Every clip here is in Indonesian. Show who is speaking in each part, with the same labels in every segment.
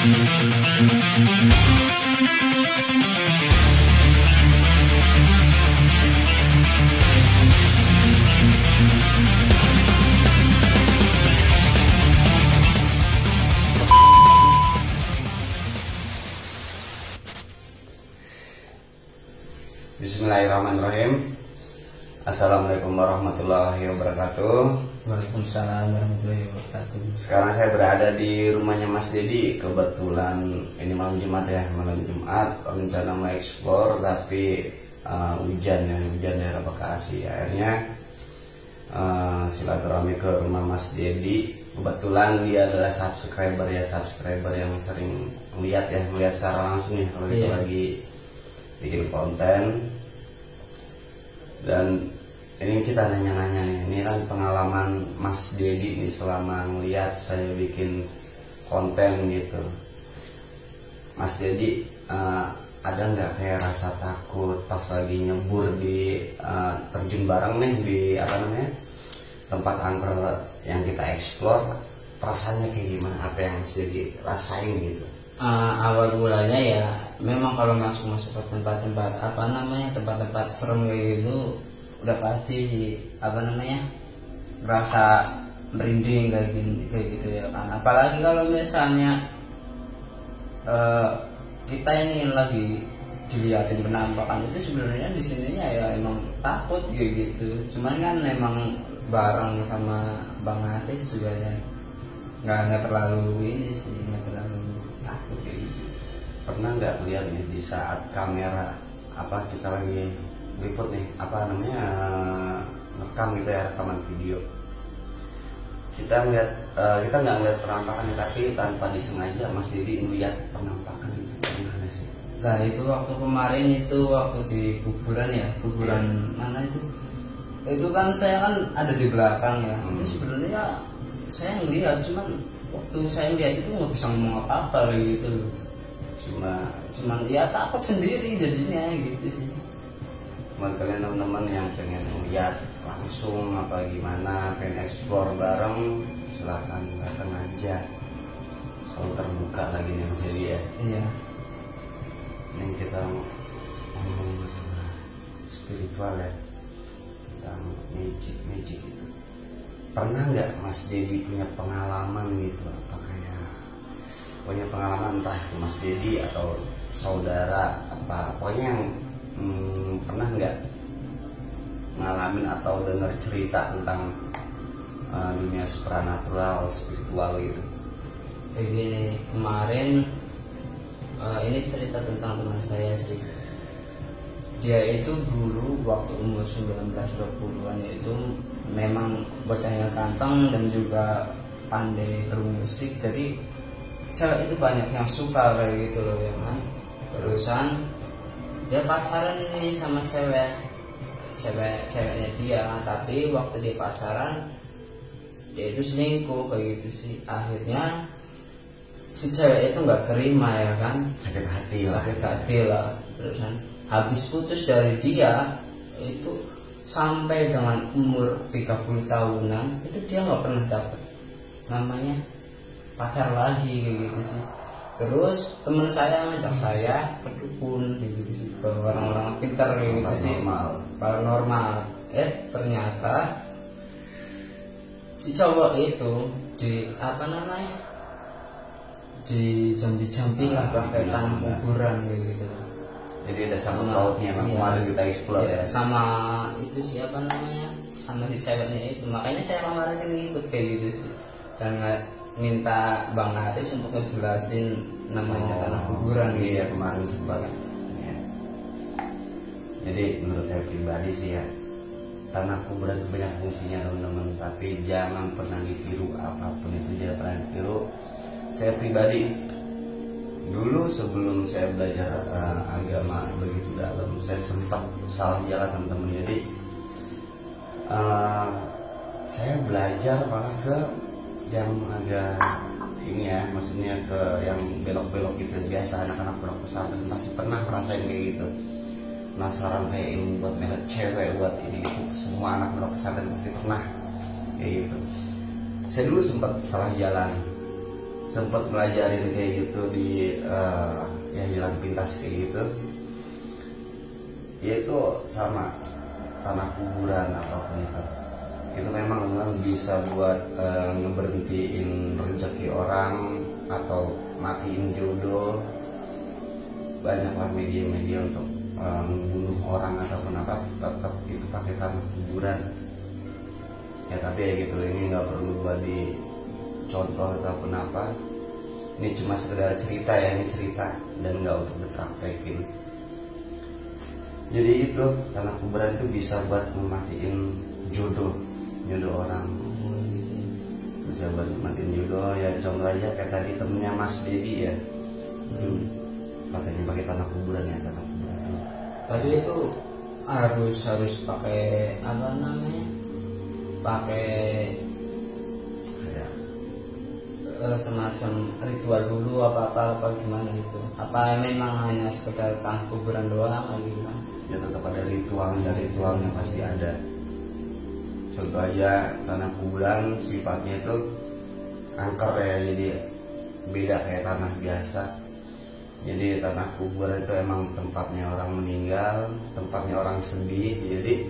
Speaker 1: Bismillahirrahmanirrahim. Assalamualaikum warahmatullahi wabarakatuh.
Speaker 2: Waalaikumsalam warahmatullahi wabarakatuh.
Speaker 1: Sekarang saya berada di rumahnya Mas Dedi. Kebetulan ini malam Jumat ya, malam Jumat. Rencana mau eksplor tapi hujan daerah Bekasi. Akhirnya silaturahmi ke rumah Mas Dedi. Kebetulan dia adalah subscriber yang sering melihat secara langsung ya kalau itu lagi bikin konten. Dan ini kita nanya-nanya nih, ini kan pengalaman Mas Dedi nih selama ngeliat saya bikin konten gitu. Mas Dedi ada nggak kayak rasa takut pas lagi nyebur di terjun bareng nih di tempat angker yang kita eksplor, perasaannya kayak gimana, apa yang Mas Dedi rasain gitu?
Speaker 2: Awal mulanya ya memang kalau masuk ke tempat-tempat tempat-tempat serem kayak gitu udah pasti merasa merinding kayak gitu ya kan. Apalagi kalau misalnya kita ini lagi dilihatin penampakan, itu sebenarnya di sininya ya emang takut kayak gitu. Cuman kan emang bareng sama Bang Aris juga ya nggak terlalu nggak terlalu takut kayak gitu.
Speaker 1: Pernah nggak lihat nih di saat kamera kita lagi liput nih rekam gitu ya, rekaman video, kita nggak ngeliat penampakan tapi tanpa disengaja Mas Dedi melihat penampakan itu, gimana sih?
Speaker 2: Nah itu waktu kemarin waktu di kuburan mana itu kan saya kan ada di belakang ya. Itu sebenarnya saya ngelihat, cuman waktu saya lihat itu nggak bisa ngomong apa-apa gitu. Cuman ya takut sendiri jadinya gitu sih.
Speaker 1: Buat kalian teman-teman yang pengen lihat langsung apa gimana, pengen explore bareng, silakan datang aja. Selalu terbuka lagi nih Mas Dedi ya.
Speaker 2: Iya.
Speaker 1: Ini kita ngomong masalah spiritual ya, tentang magic gitu. Pernah nggak Mas Dedi punya pengalaman gitu, punya pengalaman entah itu Mas Dedi atau saudara pokoknya yang pernah nggak ngalamin atau dengar cerita tentang dunia supranatural, spiritual gitu?
Speaker 2: Begini, kemarin ini cerita tentang teman saya sih. Dia itu dulu waktu umur 19-20an itu memang bocahnya ganteng dan juga pandai bermusik, jadi cewek itu banyak yang suka kayak gitu loh ya kan. Terusan dia pacaran ini sama ceweknya dia, tapi waktu dia pacaran dia itu selingkuh kayak gitu sih. Akhirnya si cewek itu nggak terima ya kan,
Speaker 1: sakit hati
Speaker 2: lah. Terusan habis putus dari dia itu sampai dengan umur 30 tahunan itu dia nggak pernah dapet namanya pacar lagi kayak gitu sih. Terus teman saya ngajak saya ke dukun gitu sih, ke orang-orang pintar kayak gitu sih, paranormal. Ternyata si cowok itu di jambi lah pakai tanah kuburan kayak gitu.
Speaker 1: Jadi ada sangkut pautnya kemarin kita explore ya.
Speaker 2: Sama itu sama si ceweknya itu. Makanya saya kemarin ikut kayak gitu sih. Dan minta Bang Aris untuk ngejelasin namanya tanah kuburan.
Speaker 1: Iya kemarin sempat ya. Jadi menurut saya pribadi sih ya, tanah kuburan itu banyak fungsinya teman-teman, tapi jangan pernah ditiru, apapun itu jangan pernah ditiru. Saya pribadi dulu sebelum saya belajar agama begitu dalam, saya sempat salah jalan teman-teman. Jadi saya belajar malah ke yang agak ini ya, maksudnya ke yang belok-belok gitu. Biasa anak-anak pondok pesantren pasti pernah ngerasain kayak gitu, penasaran kayak ini buat melet cewek, buat ini itu, semua anak pondok pesantren pasti pernah kayak gitu. Saya dulu sempat salah jalan, sempat melajarin kayak gitu di ya jalan pintas kayak gitu. Ya itu sama tanah kuburan apapun itu memang bisa buat ngeberhentiin rezeki orang atau matiin jodoh. Banyaklah media-media untuk membunuh orang ataupun apa, tetap itu pakai tanah kuburan. Ya tapi ya gitu, ini nggak perlu buat dicontoh ataupun apa. Ini cuma sekedar cerita ya, ini cerita dan nggak untuk dipraktekin. Jadi itu tanah kuburan itu bisa buat mematiin jodoh orang, bisa buat mematiin jodoh. Ya contoh aja kayak tadi temennya Mas Dedi ya, pakai tanah kuburan ya, tanah kuburan.
Speaker 2: Tapi itu harus pakai apa namanya? Pakai
Speaker 1: ya,
Speaker 2: semacam ritual dulu apa gimana gitu? Apa memang hanya sekedar tanah kuburan doang atau gimana?
Speaker 1: Ya tetap ada ritualnya pasti ada. Contoh aja tanah kuburan sifatnya itu angker ya, jadi beda kayak tanah biasa. Jadi tanah kuburan itu emang tempatnya orang meninggal, tempatnya orang sedih. Jadi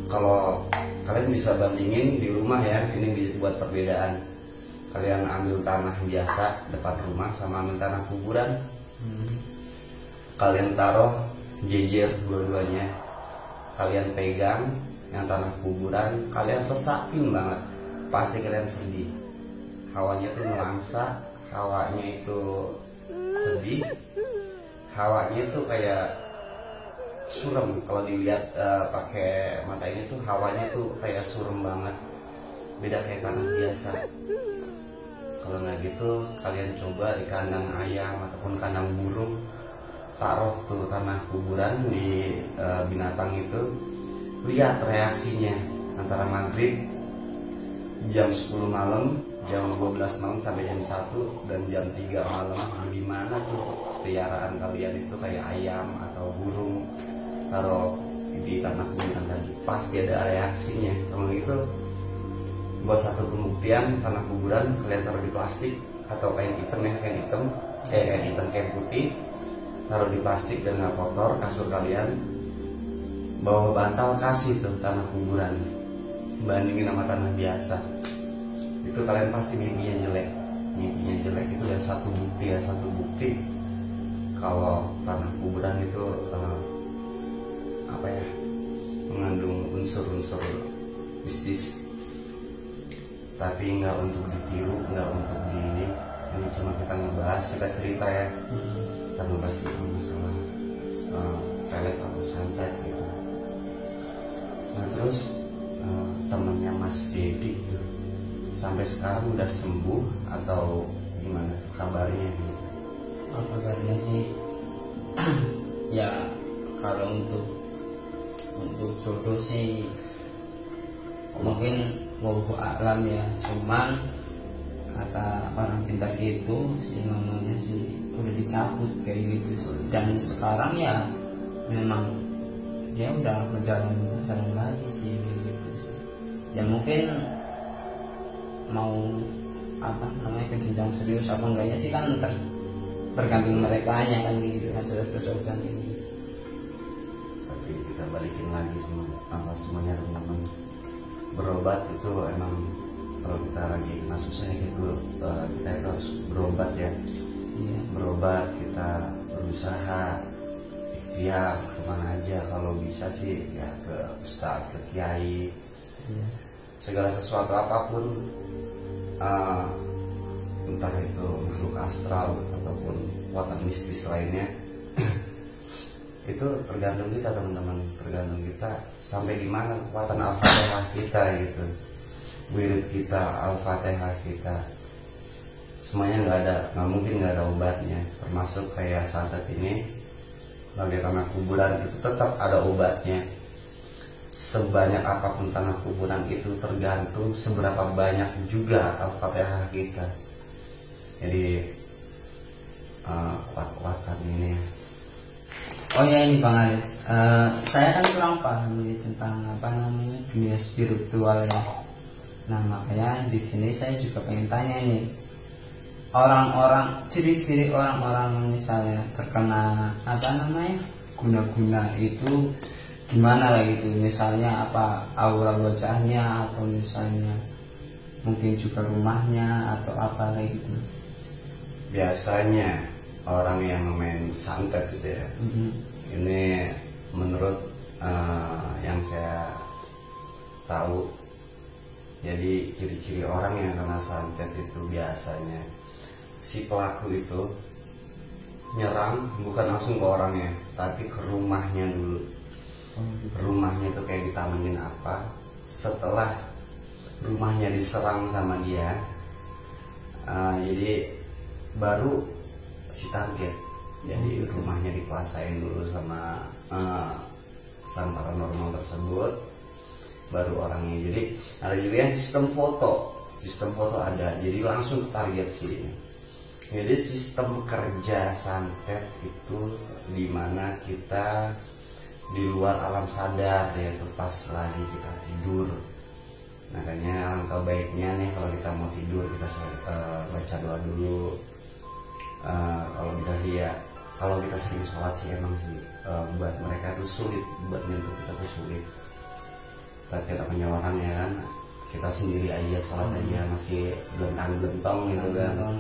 Speaker 1: kalau kalian bisa bandingin di rumah ya, ini bisa buat perbedaan. Kalian ambil tanah biasa depan rumah sama ambil tanah kuburan, kalian taruh jejer dua-duanya, kalian pegang yang tanah kuburan, kalian resakin banget, pasti kalian sedih. Hawanya tuh melangsa, hawanya itu sedih, hawanya itu kayak surem. Kalau dilihat pakai mata ini tuh hawanya tuh kayak surem banget, beda kayak tanah biasa. Kalau nggak gitu kalian coba di kandang ayam ataupun kandang burung, taruh tuh tanah kuburan di binatang itu, lihat reaksinya antara maghrib jam 10 malam, jam 12 malam sampai jam 1 dan jam 3 malam. Gimana tuh peliharaan kalian itu kayak ayam atau burung, taruh di tanah kuburan tadi, pasti ada reaksinya. Kalau gitu buat satu pembuktian, tanah kuburan kalian taruh di plastik atau kain hitam ya, kain hitam kain putih, taruh di plastik dan nggak kotor kasur kalian, bawa bantal, kasih tuh tanah kuburan, bandingin sama tanah biasa, itu kalian pasti mimpinya jelek itu ya satu bukti kalau tanah kuburan itu apa ya, mengandung unsur-unsur mistis. Tapi nggak untuk ditiru, nggak untuk ini cuma kita ngebahas, kita cerita ya, kita ngebahas tentang masalah pelet atau santet gitu. Nah terus temennya Mas Dedi gitu, sampai sekarang udah sembuh atau gimana kabarnya gitu?
Speaker 2: Kabarnya sih ya kalau untuk jodoh sih mungkin wallahu a'lam ya, cuman kata orang pintar gitu si mamanya sih udah dicabut kayak gitu. Dan sekarang ya memang dia udah berjalan lagi sih gitu sih. Ya mungkin mau apa namanya, ke jenjang serius apa enggaknya sih kan tergantung mereka nya kan gitu kan, cocok kan ini.
Speaker 1: Tapi kita balikin lagi semuanya teman-teman, berobat itu emang kalau kita lagi kena susah gitu, kita itu harus berobat ya.
Speaker 2: Iya.
Speaker 1: Berobat, kita berusaha ikhtiar kemana aja, kalau bisa sih ya ke ustadz, ke kiai.
Speaker 2: Iya.
Speaker 1: Segala sesuatu apapun, entah itu makhluk astral ataupun kekuatan mistis lainnya itu tergantung kita teman-teman, tergantung kita sampai di mana kekuatan al-fatihah kita gitu, wirid kita, al-fatihah kita, semuanya nggak mungkin nggak ada obatnya. Termasuk kayak santet ini, bagi tanah kuburan itu tetap ada obatnya. Sebanyak apapun tanah kuburan itu tergantung seberapa banyak juga al-fatihah kita. Jadi kuat-kuatan ini.
Speaker 2: Oh ya ini Bang Alis, saya kan kurang paham nih tentang apa namanya dunia spiritual ya. Nah makanya di sini saya juga pengen tanya nih, orang-orang, ciri-ciri orang-orang misalnya terkena apa namanya guna-guna itu gimana lah gitu, misalnya apa aura wajahnya atau misalnya mungkin juga rumahnya atau apa kayak gitu.
Speaker 1: Biasanya orang yang main santet gitu ya, ini menurut yang saya tahu, jadi ciri-ciri orang yang kena santet itu biasanya si pelaku itu nyerang bukan langsung ke orangnya, tapi ke rumahnya dulu. Rumahnya itu kayak ditanamin apa, setelah rumahnya diserang sama dia, jadi baru si target. Jadi rumahnya dikuasain dulu sama sang paranormal tersebut, baru orangnya. Jadi ada juga yang sistem foto ada, jadi langsung ke target sih. Jadi sistem kerja santet itu dimana kita di luar alam sadar, yaitu pas lagi kita tidur. Makanya alangkah baiknya nih kalau kita mau tidur kita baca doa dulu. Kalau bisa sih ya, kalau kita sering sholat sih emang sih buat mereka itu sulit, buat menyentuh kita tuh sulit. Tapi namanya orang ya kan, kita sendiri aja sholat aja masih belentang-belentong gitu kan.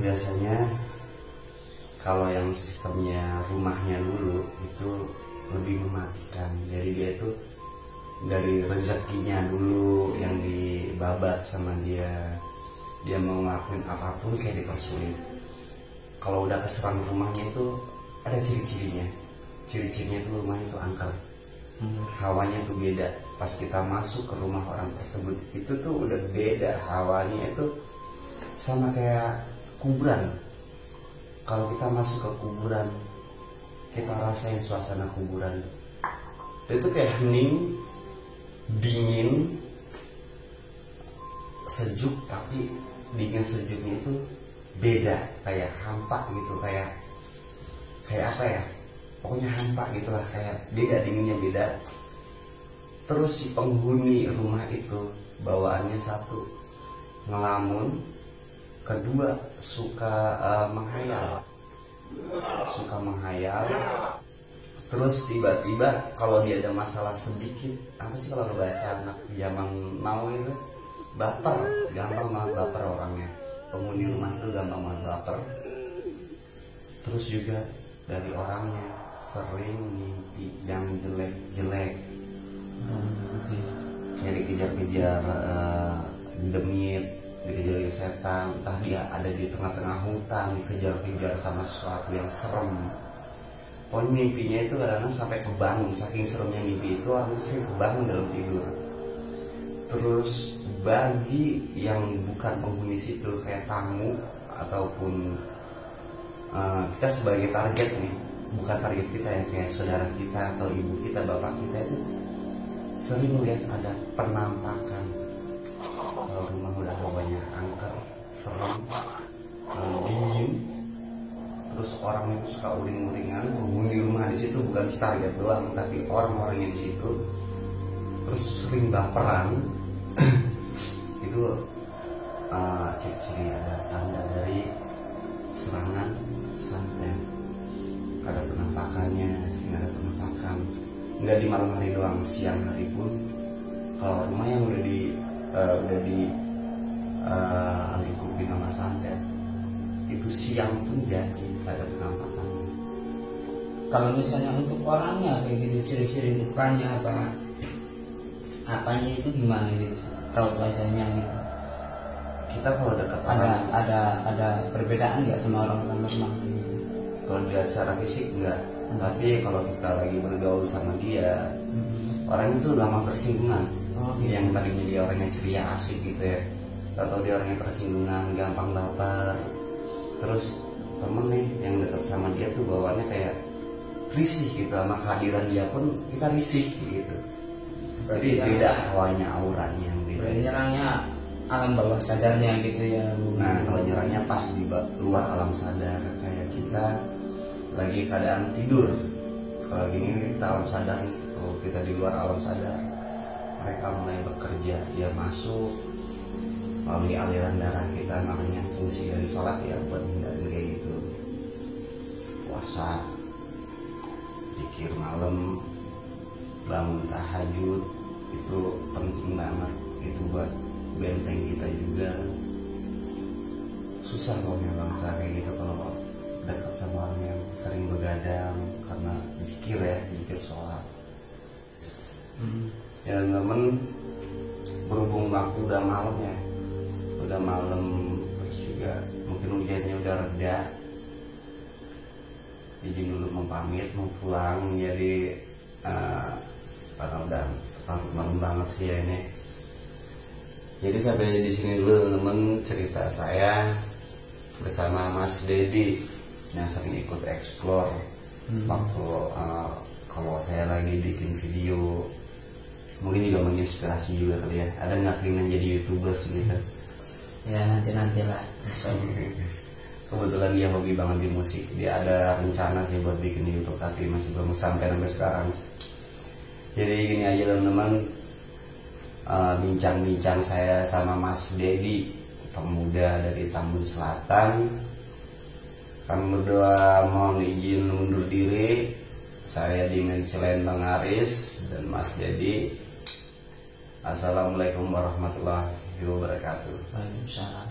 Speaker 1: Biasanya kalau yang sistemnya rumahnya dulu itu lebih mematikan. Jadi dia itu dari rezekinya dulu yang dibabat sama dia mau ngelakuin apapun kayak dipersulit. Kalau udah keserang rumahnya itu ada ciri-cirinya itu rumahnya itu angker, hawanya tuh beda. Pas kita masuk ke rumah orang tersebut itu tuh udah beda hawanya, itu sama kayak kuburan. Kalau kita masuk ke kuburan, kita rasain suasana kuburan. Itu kayak hening, dingin, sejuk, tapi dingin sejuknya itu beda, kayak hampa gitu, kayak apa ya? Pokoknya hampa gitulah, kayak beda, dinginnya beda. Terus si penghuni rumah itu bawaannya satu, ngelamun, kedua suka menghayal, terus tiba-tiba kalau dia ada masalah sedikit, apa sih kalau bahasa anak zaman now itu, baper, gampang banget baper orangnya. Penghuni rumah itu gampang banget baper. Terus juga dari orangnya sering mimpi yang jelek-jelek, kayak dikejar-kejar demit, dikejar-kejar setan, entah dia ada di tengah-tengah hutan dikejar-kejar sama sesuatu yang serem. Pokoknya mimpinya itu kadang-kadang sampai kebangun, saking seremnya mimpi itu aku sih kebangun dalam tidur. Terus bagi yang bukan penghuni situ, kayak tamu ataupun kita sebagai target nih, bukan target kita ya, kayak saudara kita atau ibu kita, bapak kita, itu sering lihat ada penampakan. Kalau rumah udah banyak angker, serem, dingin, terus orang itu suka uring-uringan. Penghuni rumah di situ bukan si target doang, tapi orang-orang yang di situ, terus sering baperan. Itu ciri-ciri ada tanda dari serangan santet. Ada penampakannya, sering ada penampakan. Nggak di malam hari doang, siang hari pun. Kalau rumah yang udah di lingkupi nama santet, itu siang pun jadi ada penampakan.
Speaker 2: Kalau misalnya untuk orangnya kayak gitu, ciri-ciri mukanya apanya itu gimana gitu, raut wajahnya gitu,
Speaker 1: Kita kalau dekat
Speaker 2: ada perbedaan nggak sama orang-orang normal gitu?
Speaker 1: Kalau dia secara fisik enggak, tapi kalau kita lagi bergaul sama dia, orang itu gampang tersinggungan.
Speaker 2: Gitu.
Speaker 1: Yang tadinya dia orangnya ceria, asik gitu ya, atau dia orangnya tersinggungan, gampang baper. Terus temen nih yang dekat sama dia tuh bawaannya kayak risih gitu, sama kehadiran dia pun kita risih gitu. Jadi beda hawanya, auranya yang beda.
Speaker 2: Nyerangnya alam bawah sadarnya gitu ya.
Speaker 1: Nah kalau nyerangnya pas di luar alam sadar, kayak kita lagi keadaan tidur. Kalau gini kita alam sadar, kalau kita di luar alam sadar, mereka mulai bekerja, dia masuk melalui aliran darah kita, makanya fungsi dari sholat ya buat hindarin kayak gitu. Puasa, zikir malam, bangun tahajud itu penting banget, itu buat benteng kita juga. Susah kalau bangsa kayak gitu kalau dekat sama orang yang sering begadang karena zikir ya, zikir sholat. Ya teman-teman, berhubung waktu udah malam ya, udah malam, terus juga mungkin hujannya udah reda, izin dulu mau pamit, mau pulang. Jadi karena udah malam banget sih ya ini. Jadi sampai di sini dulu teman-teman cerita saya bersama Mas Dedi yang sering ikut explore waktu kalau saya lagi bikin video, mungkin juga menginspirasi juga kali ya. Ada nggak keinginan jadi YouTubers gitu?
Speaker 2: Ya nantilah.
Speaker 1: Kebetulan dia hobi banget di musik, dia ada rencana sih buat bikin YouTube tapi masih belum sampai sekarang. Jadi gini aja teman-teman, bincang-bincang saya sama Mas Dedi, pemuda dari Tambun Selatan. Kami berdua mohon izin undur diri. Saya Dimensi Lain Bang Aris dan Mas Dedi. Assalamualaikum warahmatullahi wabarakatuh.
Speaker 2: Waalaikumsalam.